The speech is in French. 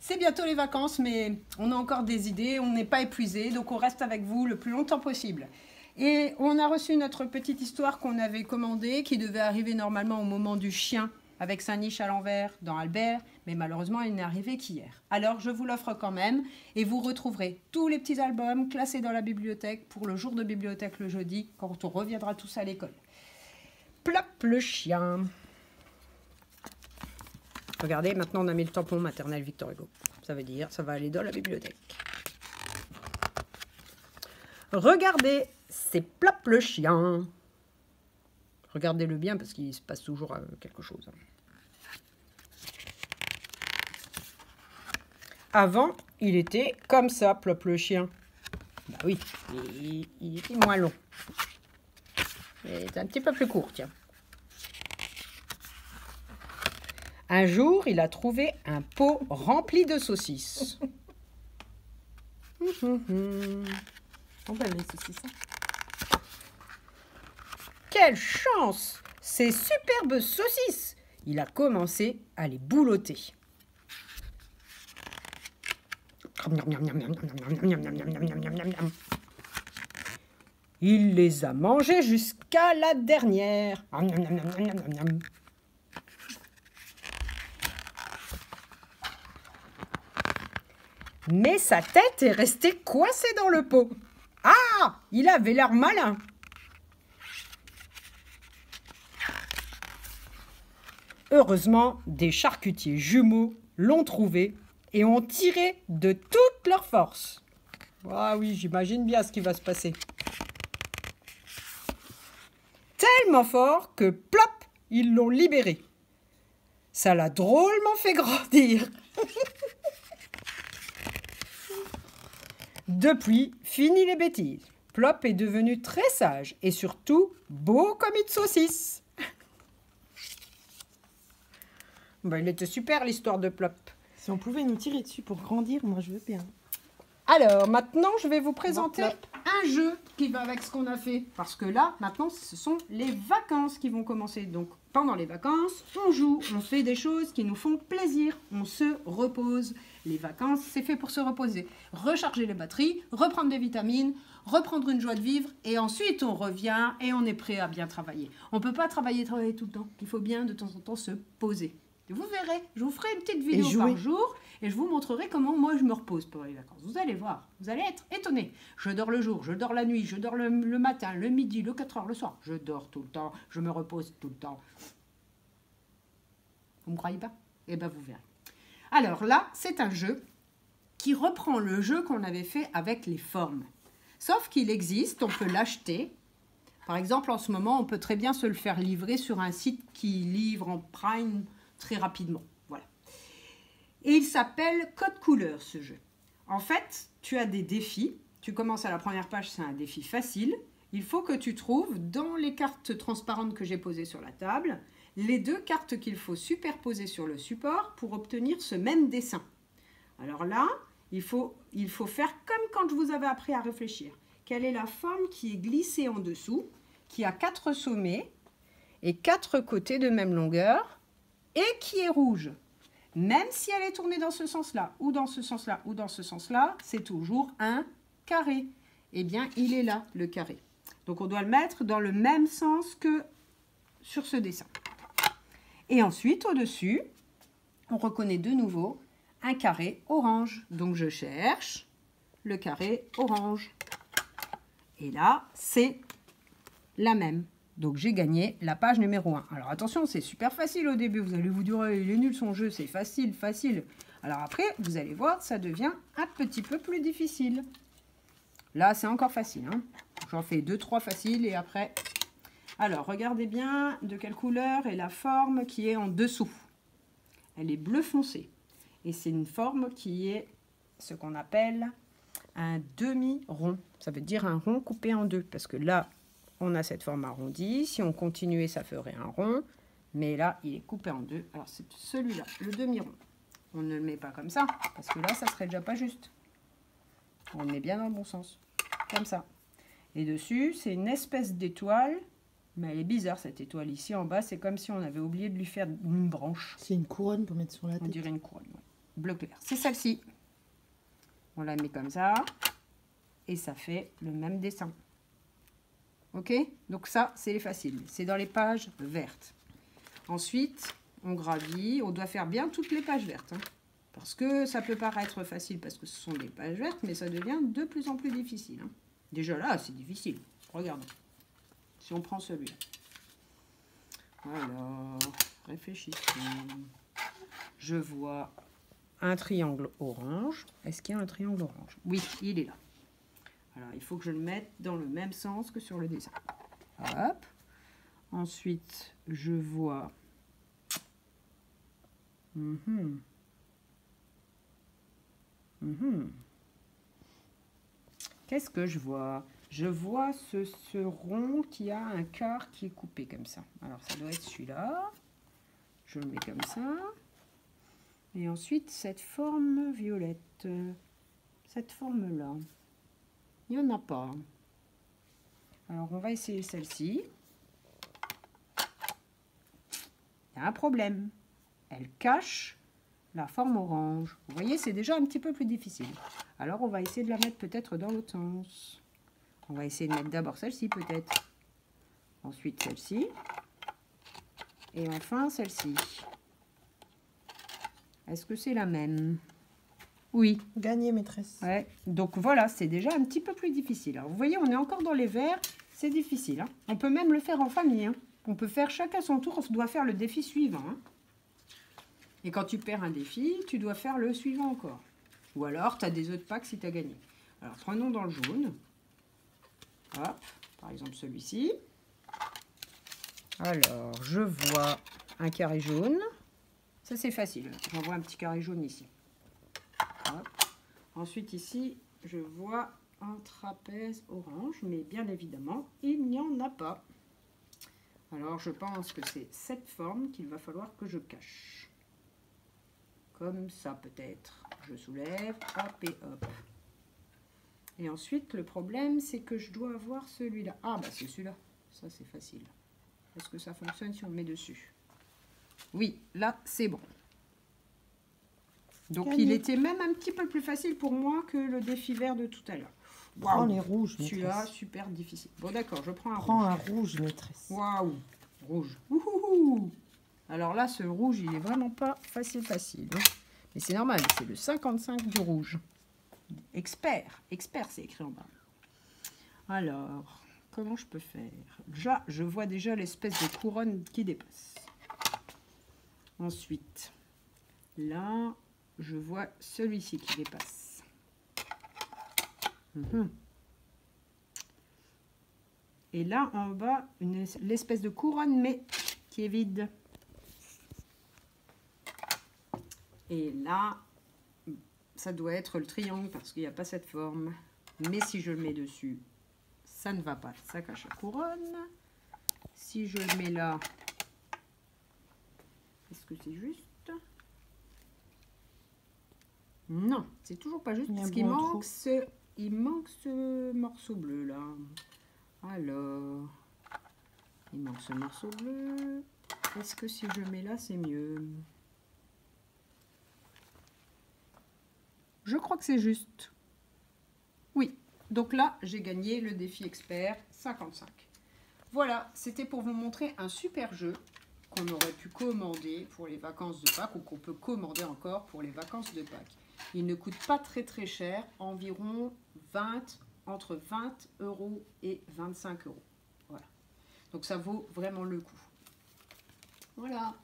C'est bientôt les vacances, mais on a encore des idées, on n'est pas épuisé, donc on reste avec vous le plus longtemps possible. Et on a reçu notre petite histoire qu'on avait commandée, qui devait arriver normalement au moment du chien, avec sa niche à l'envers dans Albert, mais malheureusement elle n'est arrivée qu'hier. Alors je vous l'offre quand même, et vous retrouverez tous les petits albums classés dans la bibliothèque pour le jour de bibliothèque le jeudi, quand on reviendra tous à l'école. Plop le chien. Regardez, maintenant on a mis le tampon maternel Victor Hugo. Ça veut dire, ça va aller dans la bibliothèque. Regardez, c'est Plop le chien. Regardez-le bien parce qu'il se passe toujours quelque chose. Avant, il était comme ça, Plop le chien. Bah oui, il était moins long. C'est un petit peu plus court, tiens. Un jour, il a trouvé un pot rempli de saucisses. On va les saucisses. Quelle chance! Ces superbes saucisses! Il a commencé à les boulotter. Il les a mangées jusqu'à la dernière. Mais sa tête est restée coincée dans le pot. Ah! Il avait l'air malin. Heureusement, des charcutiers jumeaux l'ont trouvé et ont tiré de toute leur force. Ah oui, j'imagine bien ce qui va se passer. Tellement fort que plop, ils l'ont libéré. Ça l'a drôlement fait grandir. Depuis, fini les bêtises. Plop est devenu très sage et surtout beau comme une saucisse. Ben, il était super l'histoire de Plop. Si on pouvait nous tirer dessus pour grandir, moi je veux bien. Alors, maintenant, je vais vous présenter un jeu qui va avec ce qu'on a fait. Parce que là, maintenant, ce sont les vacances qui vont commencer. Donc, pendant les vacances, on joue, on fait des choses qui nous font plaisir. On se repose. Les vacances, c'est fait pour se reposer. Recharger les batteries, reprendre des vitamines, reprendre une joie de vivre. Et ensuite, on revient et on est prêt à bien travailler. On ne peut pas travailler tout le temps. Il faut bien, de temps en temps, se poser. Et vous verrez, je vous ferai une petite vidéo par jour et je vous montrerai comment moi je me repose pendant les vacances. Vous allez voir, vous allez être étonnés. Je dors le jour, je dors la nuit, je dors le matin, le midi, le 4 heures, le soir. Je dors tout le temps, je me repose tout le temps. Vous ne me croyez pas? Eh bien, vous verrez. Alors là, c'est un jeu qui reprend le jeu qu'on avait fait avec les formes. Sauf qu'il existe, on peut l'acheter. Par exemple, en ce moment, on peut très bien se le faire livrer sur un site qui livre en Prime très rapidement, voilà. Et il s'appelle Code Couleur, ce jeu. En fait, tu as des défis. Tu commences à la première page, c'est un défi facile. Il faut que tu trouves, dans les cartes transparentes que j'ai posées sur la table, les deux cartes qu'il faut superposer sur le support pour obtenir ce même dessin. Alors là, il faut faire comme quand je vous avais appris à réfléchir. Quelle est la forme qui est glissée en dessous, qui a 4 sommets et 4 côtés de même longueur, et qui est rouge. Même si elle est tournée dans ce sens-là, ou dans ce sens-là, ou dans ce sens-là, c'est toujours un carré. Eh bien, il est là, le carré. Donc, on doit le mettre dans le même sens que sur ce dessin. Et ensuite, au-dessus, on reconnaît de nouveau un carré orange. Donc, je cherche le carré orange. Et là, c'est la même. Donc, j'ai gagné la page numéro 1. Alors, attention, c'est super facile au début. Vous allez vous dire, il est nul son jeu, c'est facile, facile. Alors après, vous allez voir, ça devient un petit peu plus difficile. Là, c'est encore facile. Hein. J'en fais 2-3 faciles et après... Alors, regardez bien de quelle couleur est la forme qui est en dessous. Elle est bleu foncé. Et c'est une forme qui est ce qu'on appelle un demi-rond. Ça veut dire un rond coupé en deux. Parce que là... on a cette forme arrondie. Si on continuait, ça ferait un rond. Mais là, il est coupé en deux. Alors, c'est celui-là, le demi-rond. On ne le met pas comme ça, parce que là, ça serait déjà pas juste. On le met bien dans le bon sens. Comme ça. Et dessus, c'est une espèce d'étoile. Mais elle est bizarre, cette étoile ici en bas. C'est comme si on avait oublié de lui faire une branche. C'est une couronne pour mettre sur la tête. On dirait une couronne, ouais. bleu clair. C'est celle-ci. On la met comme ça. Et ça fait le même dessin. Ok? Donc ça, c'est les faciles. C'est dans les pages vertes. Ensuite, on gravit. On doit faire bien toutes les pages vertes. Hein, parce que ça peut paraître facile parce que ce sont des pages vertes, mais ça devient de plus en plus difficile. Hein. Déjà là, c'est difficile. Regardons. Si on prend celui-là. Alors, réfléchissons. Je vois un triangle orange. Est-ce qu'il y a un triangle orange? Oui, il est là. Alors, il faut que je le mette dans le même sens que sur le dessin. Hop. Ensuite, je vois... Qu'est-ce que je vois? Je vois ce rond qui a un quart qui est coupé comme ça. Alors, ça doit être celui-là. Je le mets comme ça. Et ensuite, cette forme violette. Cette forme-là. Il n'y en a pas. Alors, on va essayer celle-ci. Il y a un problème. Elle cache la forme orange. Vous voyez, c'est déjà un petit peu plus difficile. Alors, on va essayer de la mettre peut-être dans l'autre sens. On va essayer de mettre d'abord celle-ci peut-être. Ensuite, celle-ci. Et enfin, celle-ci. Est-ce que c'est la même? Oui. Gagné, maîtresse. Ouais. Donc voilà, c'est déjà un petit peu plus difficile. Alors, vous voyez, on est encore dans les verts. C'est difficile. Hein. On peut même le faire en famille. Hein. On peut faire chacun son tour. On doit faire le défi suivant. Hein. Et quand tu perds un défi, tu dois faire le suivant encore. Ou alors, tu as des œufs de Pâques si tu as gagné. Alors, prenons dans le jaune. Hop, par exemple celui-ci. Alors, je vois un carré jaune. Ça, c'est facile. J'en vois un petit carré jaune ici. Hop. Ensuite, ici, je vois un trapèze orange. Mais bien évidemment, il n'y en a pas. Alors, je pense que c'est cette forme qu'il va falloir que je cache. Comme ça, peut-être. Je soulève, hop et hop. Et ensuite, le problème, c'est que je dois avoir celui-là. Ah, bah c'est celui-là. Ça, c'est facile. Est-ce que ça fonctionne si on le met dessus? Oui, là, c'est bon. Donc, il était même un petit peu plus facile pour moi que le défi vert de tout à l'heure. Prends les rouges, maîtresse. Celui-là, super difficile. Bon, d'accord, je prends un rouge. Prends un rouge, maîtresse. Waouh, rouge. Ouhouhou. Alors là, ce rouge, il est vraiment pas facile. Hein. Mais c'est normal, c'est le 55 du rouge. Expert, c'est écrit en bas. Alors, comment je peux faire? Là, je vois déjà l'espèce de couronne qui dépasse. Ensuite, là, je vois celui-ci qui dépasse. Et là, en bas, l'espèce de couronne, mais qui est vide. Et là, ça doit être le triangle parce qu'il n'y a pas cette forme. Mais si je le mets dessus, ça ne va pas. Ça cache la couronne. Si je le mets là, est-ce que c'est juste? Non, c'est toujours pas juste parce qu'il manque ce morceau bleu là. Alors, il manque ce morceau bleu. Est-ce que si je le mets là, c'est mieux? Je crois que c'est juste. Oui, donc là, j'ai gagné le défi expert 55. Voilà, c'était pour vous montrer un super jeu qu'on aurait pu commander pour les vacances de Pâques ou qu'on peut commander encore pour les vacances de Pâques. Il ne coûte pas très cher, environ entre 20 € et 25 €. Voilà, donc ça vaut vraiment le coup. Voilà.